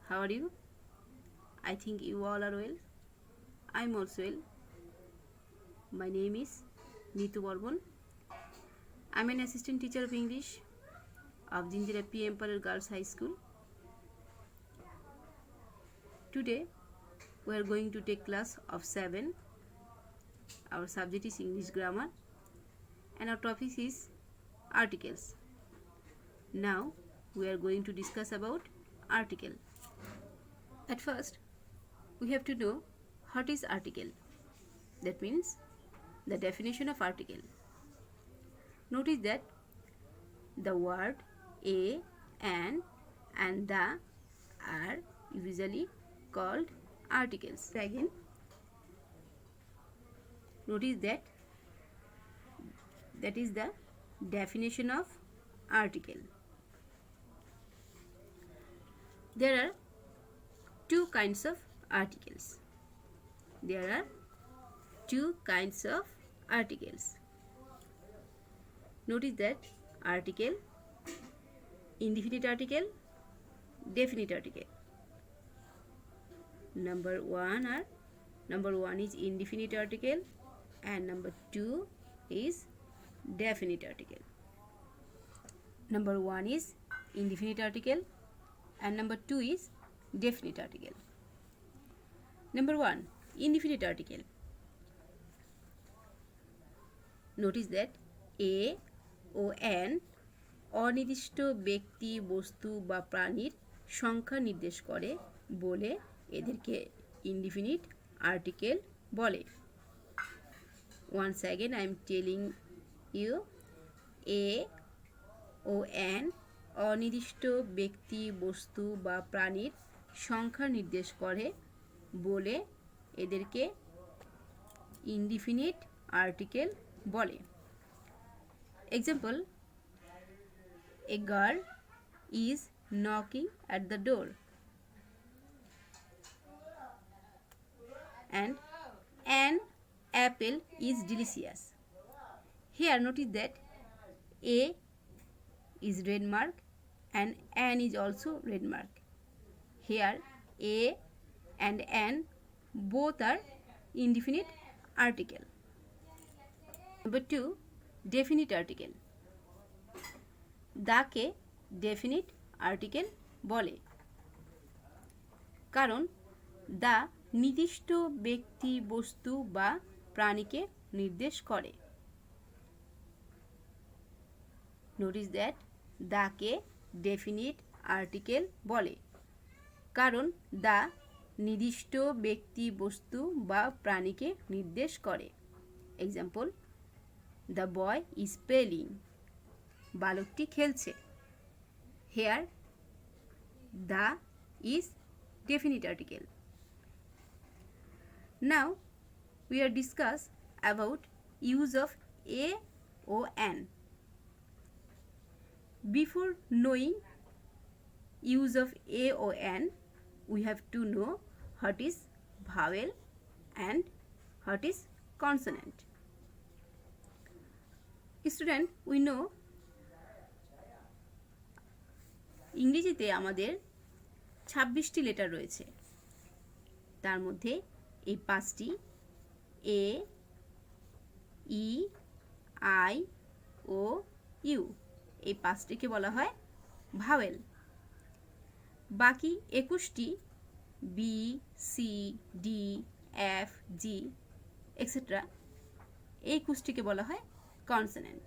How are you? I think you all are well. I'm also well. My name is Nitu Barbon. I'm an assistant teacher of English of Jinjira P. Emperor Girls High School. Today we are going to take class of 7. Our subject is English grammar and our topic is articles. Now we are going to discuss about article. At first, we have to know what is article. That means the definition of article. Notice that the word a, an, and the are usually called articles. Again, notice that is the definition of article. There are two kinds of articles. There are two kinds of articles. Notice that article, indefinite article, definite article. Number one is indefinite article and number 2 is definite article. Number 1 is indefinite article and number 2 is definite article. Number 1, indefinite article. Notice that a ও an অনির্দিষ্ট ব্যক্তি বস্তু বা প্রাণীর সংখ্যা নির্দেশ করে বলে এদেরকে ইনডিফিনিট আর্টিকেল বলে। Once again I am telling you, a ও an অনির্দিষ্ট ব্যক্তি বস্তু বা প্রাণীর সংখ্যা নির্দেশ করে বলে এদেরকে ইনডিফিনিট আর্টিকেল বলে। Example, a girl is knocking at the door and an apple is delicious. Here notice that a is red mark and an is also red mark. Here a and an both are indefinite article. Number 2, definite article. দাকে definite article বলে কারণ দা নির্দিষ্ট ব্যক্তি বস্তু বা প্রাণীকে নির্দেশ করে। নোটিস দ্যাট দাকে ডেফিনিট আর্টিকেল বলে কারণ দা নির্দিষ্ট ব্যক্তি বস্তু বা প্রাণীকে নির্দেশ করে। Example, The boy is playing. বালকটি খেলছে। Here, the is definite article. Now, we are discuss about use of a or an. Before knowing use of a or an, we have to know what is vowel and what is consonant. Student, we know ইংরেজিতে আমাদের 26টি letter রয়েছে। তার মধ্যে এই 5টি এ, ই, I O you এই 5টিকে বলা হয় ভাওয়েল। বাকি 21টি বি, সি, ডি, এফ, জি এক্সেট্রা এই 21টিকে বলা হয় consonant.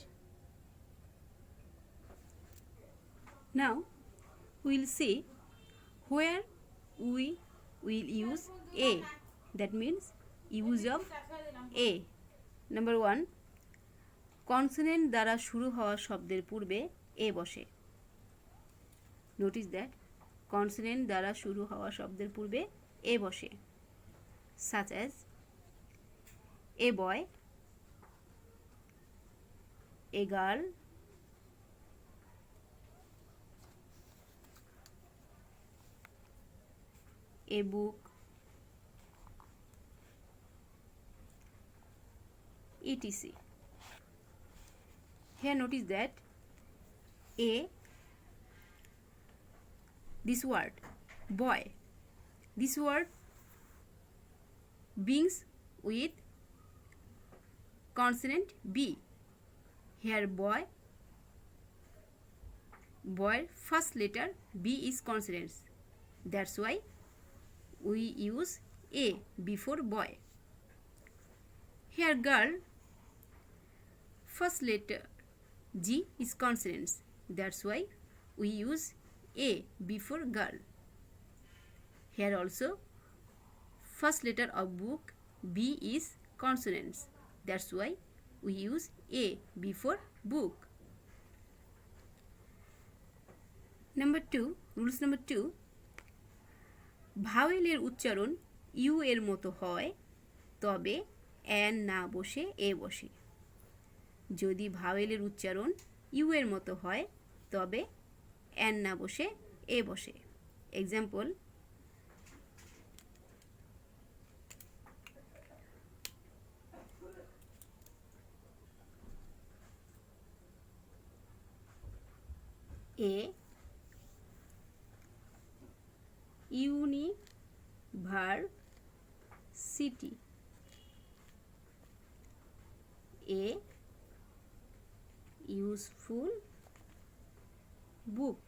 Now we will see where we will use a. That means use of a. Number 1, consonant দ্বারা শুরু হওয়া শব্দের পূর্বে a বসে। Notice that consonant দ্বারা শুরু হওয়া শব্দের পূর্বে a বসে। Such as a boy, a girl, a book, etc. Here notice that a, this word boy. This word begins with consonant B. Here boy first letter B is consonants. That's why we use A before boy. Here girl first letter G is consonants. That's why we use A before girl. Here also first letter of book B is consonants. That's why we use A before book. Rules number 2, ভাওয়েলের উচ্চারণ you এর মতো হয় তবে N না বসে এ বসে। যদি ভাওয়েলের উচ্চারণ ইউ এর মতো হয় তবে এন না বসে এ বসে। Example, a university, A useful book.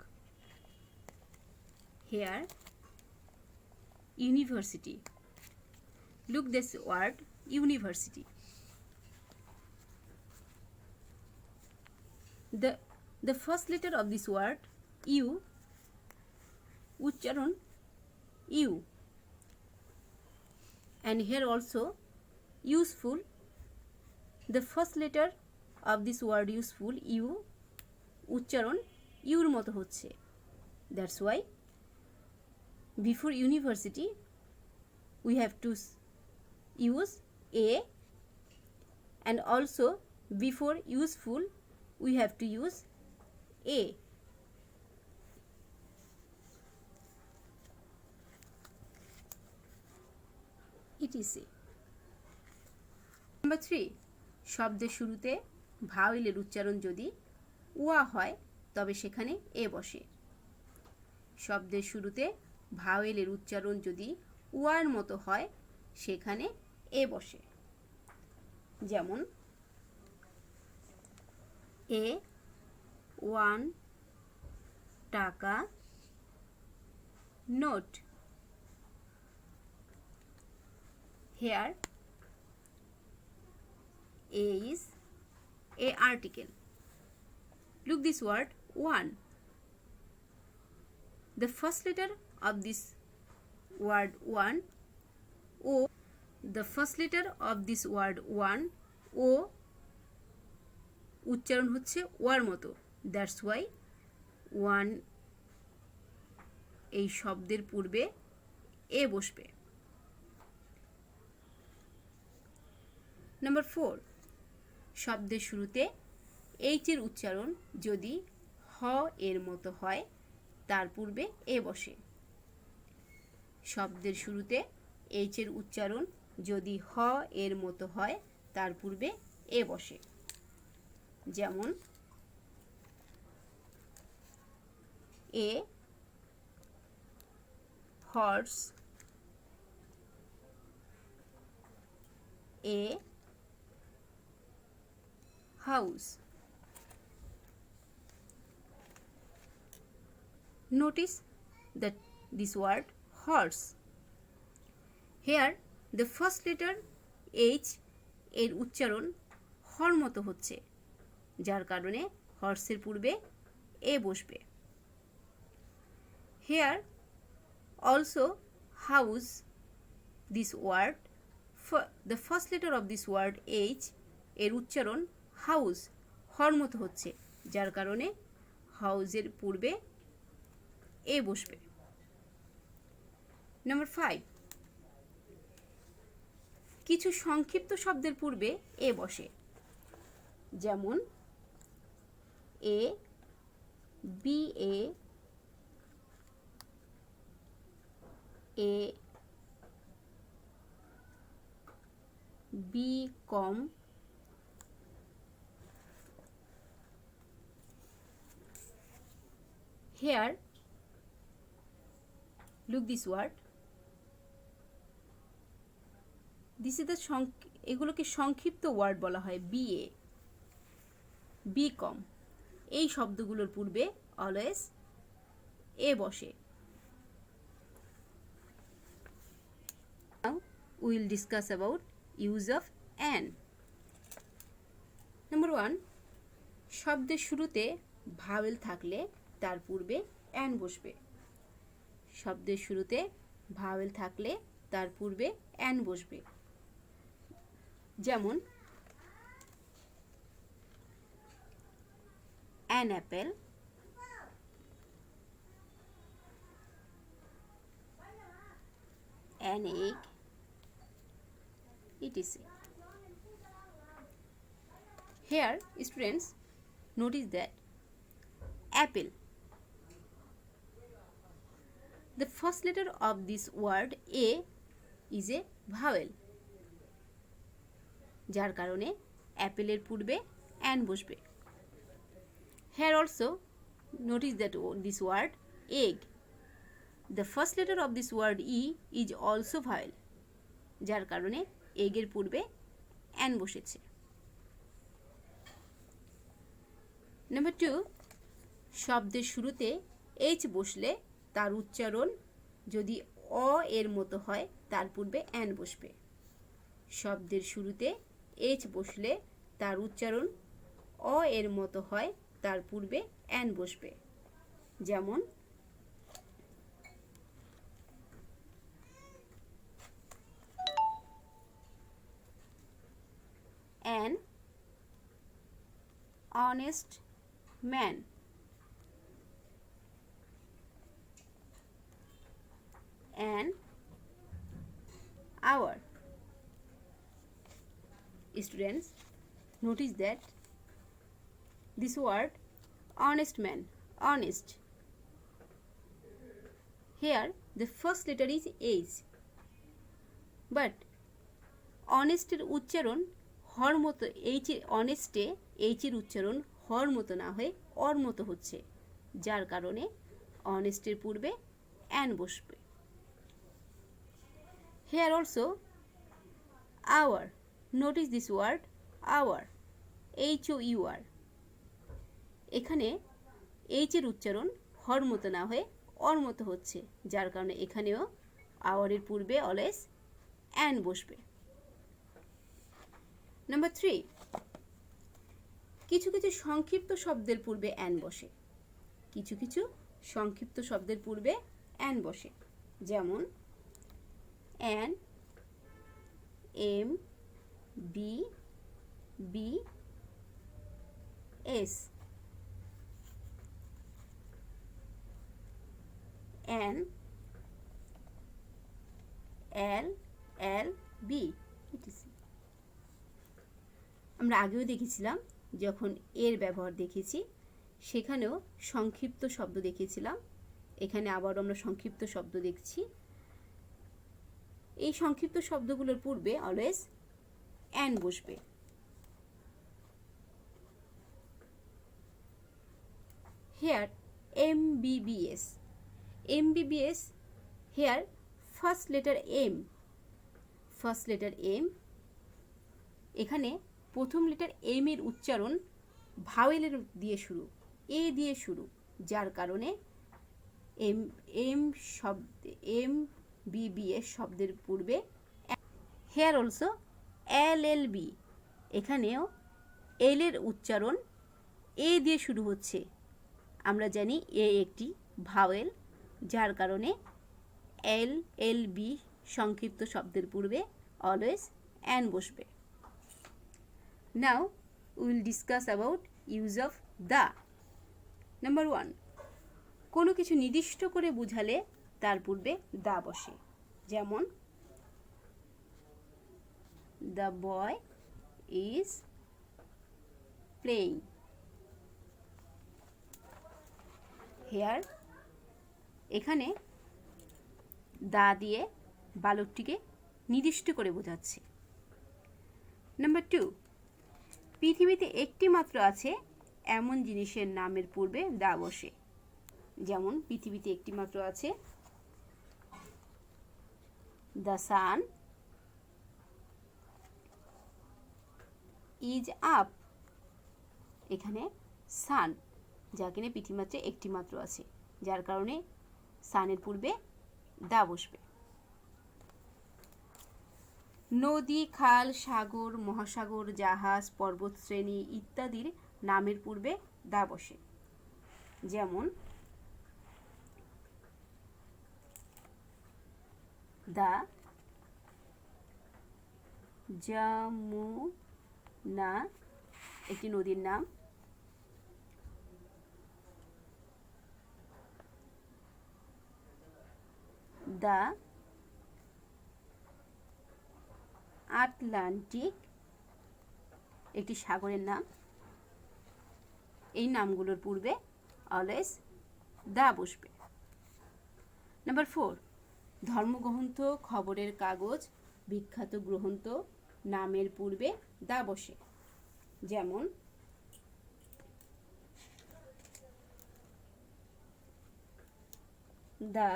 Here university. Look this word university. The first letter of this word U, uchcharon U, and here also useful. The first letter of this word useful U uchcharon your মতো হচ্ছে। That's why before university we have to use A, and also before useful we have to use A. etc. Number 3, শব্দের শুরুতে ভাওয়েলের উচ্চারণ যদি উয়া হয় তবে সেখানে এ বসে। শব্দের শুরুতে ভাওয়েলের উচ্চারণ যদি উয়ার মতো হয় সেখানে এ বসে। যেমন এ 1 টাকা note. Here A is a article. Look this word 1. The first letter of this word 1 O, the first letter of this word 1 O উচ্চারণ হচ্ছে ওয়ার মতো। That's why 1 এই শব্দের পূর্বে এ বসবে। Number 4, শব্দের শুরুতে এইচ এর উচ্চারণ যদি হ এর মতো হয় তার পূর্বে এ বসে। শব্দের শুরুতে এইচ এর উচ্চারণ যদি হ এর মতো হয় তার পূর্বে এ বসে। যেমন এ horse, A house. Notice that this word horse. Here the first letter H এর উচ্চারণ হর মতো হচ্ছে, যার কারণে হর্সের পূর্বে এ বসবে। Here also house, this word, the first letter of this word H এর উচ্চারণ হাউস হর মতো হচ্ছে, যার কারণে হাউসের পূর্বে এ বসবে। Number 5, কিছু সংক্ষিপ্ত শব্দের পূর্বে এ বসে। যেমন এ বি এ বি কম, here look this word. This is the এগুলোকে সংক্ষিপ্ত ওয়ার্ড বলা হয়। BA, BCom, এই শব্দগুলোর পূর্বে অলওয়েজ এ বসে। Now we will discuss about use of an. Number 1, শব্দের শুরুতে ভাওয়েল থাকলে তার পূর্বে অ্যান বসবে। শব্দের শুরুতে ভাওয়েল থাকলে তার পূর্বে অ্যান বসবে। যেমন an apple, an egg, etc. Here, students, notice that apple, the first letter of this word A is a vowel, যার কারণে অ্যাপেলের পূর্বে অ্যান বসবে। Here also notice that this word egg, the first letter of this word E is also vowel, যার কারণে এগের পূর্বে an বসেছে। Number 2, শব্দের শুরুতে H বসলে তার উচ্চারণ যদি অ এর মতো হয় তার পূর্বে অ্যান বসবে। শব্দের শুরুতে H বসলে তার উচ্চারণ অ এর মতো হয় তার পূর্বে অ্যান বসবে। যেমন an honest man, an hour. Students, notice that this word honest man, honest, here the first letter is H, but honest এর উচ্চারণ হর মতো honest-এ H এর উচ্চারণ হর মতো না হয়ে অর মতো হচ্ছে, যার কারণে honest এর পূর্বে অ্যান বসবে। Here also hour, notice this word hour, HOUR, এখানে H এর উচ্চারণ হর মতো না হয়ে অর মতো হচ্ছে, যার কারণে এখানেও আওয়ারের পূর্বে অলওয়েজ অ্যান বসবে। Number 3, কিছু কিছু সংক্ষিপ্ত শব্দের পূর্বে অ্যান বসে। কিছু কিছু সংক্ষিপ্ত শব্দের পূর্বে অ্যান বসে। যেমন an, m, b, b, s, n, l, l, b, etc. আমরা আগেও দেখেছিলাম যখন এর ব্যবহার দেখেছি সেখানেও সংক্ষিপ্ত শব্দ দেখেছিলাম, এখানে আবার আমরা সংক্ষিপ্ত শব্দ দেখছি। এই সংক্ষিপ্ত শব্দগুলোর পূর্বে অলওয়েজ অ্যান বসবে। Here MBBS, MBBS, here first letter M, first letter M, এখানে প্রথম লেটার এম এর উচ্চারণ ভাওয়েলের দিয়ে শুরু, এ দিয়ে শুরু, যার কারণে MBBS শব্দের পূর্বে। হেয়ার অলসো LLB, এখানেও এল এর উচ্চারণ এ দিয়ে শুরু হচ্ছে, আমরা জানি এ একটি ভাওয়েল, যার কারণে LLB সংক্ষিপ্ত শব্দের পূর্বে অলওয়েজ অ্যান বসবে। Now we will discuss about use of the. Number 1, কোনো কিছু নির্দিষ্ট করে বোঝালে তার পূর্বে দা বসে। যেমন the boy is playing. Here এখানে দা দিয়ে বালকটিকে নির্দিষ্ট করে বোঝাচ্ছে। Number 2, পৃথিবীতে একটি মাত্র আছে এমন জিনিসের নামের পূর্বে দা বসে। যেমন পৃথিবীতে একটি মাত্র আছে দ্য সান ইজ আপ। এখানে সান যা কিনা পৃথিবীমাত্রে একটি মাত্র আছে, যার কারণে সানের পূর্বে দা বসবে। নদী, খাল, সাগর, মহাসাগর, জাহাজ, পর্বতশ্রেণী ইত্যাদির নামের পূর্বে দা বসে। যেমন দা যমুনা একটি নদীর নাম। দা আটলান্টিক একটি সাগরের নাম। এই নামগুলোর পূর্বে অলওয়েজ দা বসবে। নাম্বার 4, ধর্মগ্রন্থ, খবরের কাগজ, বিখ্যাত গ্রন্থ নামের পূর্বে দা বসে। যেমন দা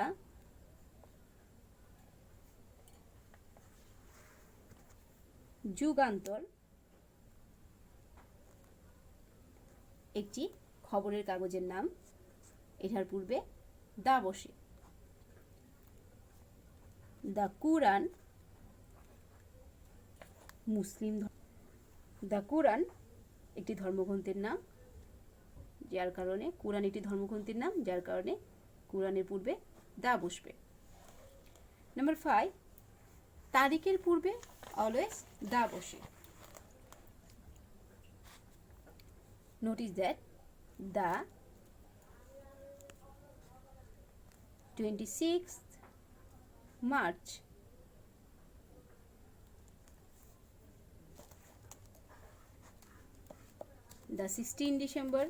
যুগান্তর একটি খবরের কাগজের নাম, এটার পূর্বে দা বসে। দ্য কুরআন দ্য কুরআন একটি ধর্মগ্রন্থের নাম, যার কারণে কুরআন একটি ধর্মগ্রন্থের নাম, যার কারণে কুরআনের পূর্বে দা বসবে। নাম্বার 5, তারিখের পূর্বে অলওয়েজ দা বসে। Notice that the 26th March the 16th December,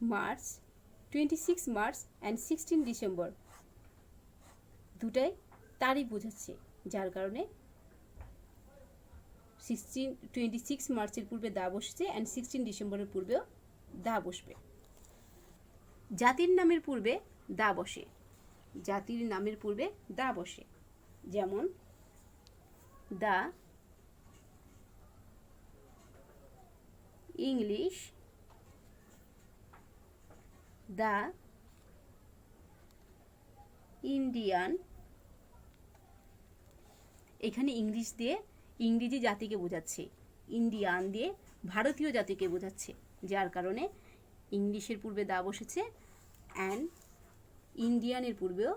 March, 26 March and 16 December দুটাই তারিখ বোঝাচ্ছে, যার কারণে 26 মার্চের পূর্বে দা বসছে অ্যান্ড 16 ডিসেম্বরের পূর্বেও দা বসবে। জাতির নামের পূর্বে দা বসে। জাতির নামের পূর্বে দা বসে। যেমন দা ইংলিশ, দা ইন্ডিয়ান। এখানে ইংলিশ দিয়ে ইংরেজি জাতিকে বোঝাচ্ছে, ইন্ডিয়ান দিয়ে ভারতীয় জাতিকে বোঝাচ্ছে, যার কারণে ইংলিশের পূর্বে দা বসেছে অ্যান্ড ইন্ডিয়ানের পূর্বেও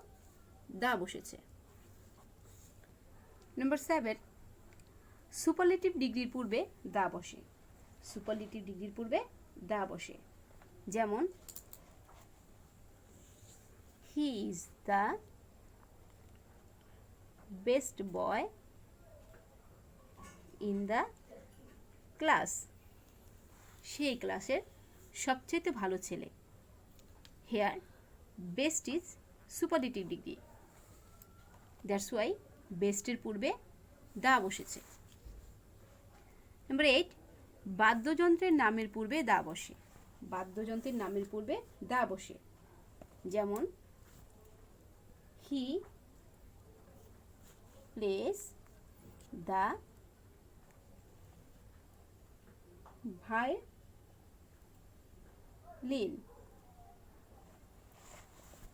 দা বসেছে। নাম্বার 7, সুপারলেটিভ ডিগ্রির পূর্বে দা বসে। সুপারলেটিভ ডিগ্রির পূর্বে দা বসে। যেমন he is the best boy in the class. সেই ক্লাসের সবচেয়ে ভালো ছেলে। Here best is superlative degree, that's why বেস্টের পূর্বে দা বসেছে। নাম্বার 8, বাদ্যযন্ত্রের নামের পূর্বে দা বসে। বাদ্যযন্ত্রের নামের পূর্বে দা বসে। যেমন he plays the violin.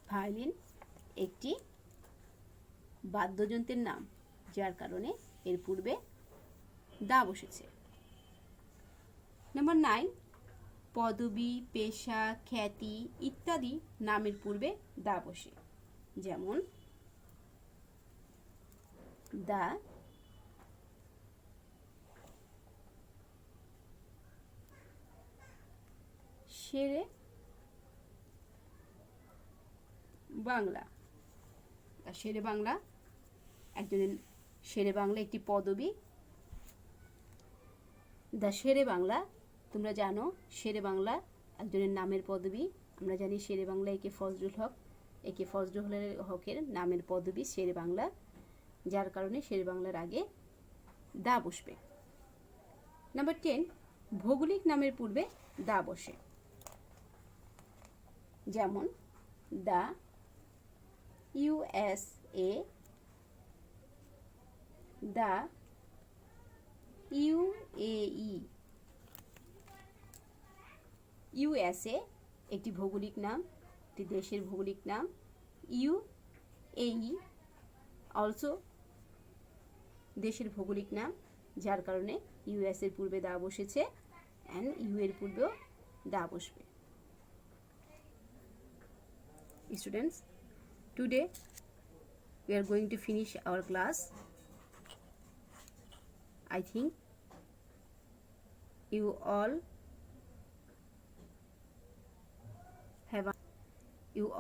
Violin একটি বাদ্যযন্ত্রের নাম, যার কারণে এর পূর্বে দা বসেছে। নাম্বার 9, পদবী, পেশা, খ্যাতি ইত্যাদি নামের পূর্বে দা বসে। যেমন দা শেরে বাংলা। শেরে বাংলা একজনের, শেরে বাংলা একটি পদবী। দ্য শেরে বাংলা, তোমরা জানো শেরে বাংলা একজনের নামের পদবী। আমরা জানি শেরে বাংলা একে ফজলুল হক একে ফজলুল হকের নামের পদবী শের বাংলা, যার কারণে শের বাংলার আগে দা বসবে। নাম্বার 10, ভৌগোলিক নামের পূর্বে দা বসে, যেমন দা USA, দা UAE। USA একটি ভৌগোলিক নাম, একটি দেশের ভৌগোলিক নাম। UAE অলসো দেশের ভৌগোলিক নাম, যার কারণে US এর পূর্বে দা বসেছে অ্যান্ড ইউ এর পূর্বেও দা বসবে। Students, today we are going to finish our class. I think you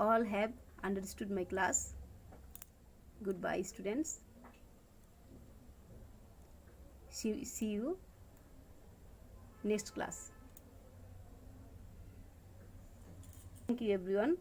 all have understood my class. Goodbye, students. See you next class. Thank you, everyone.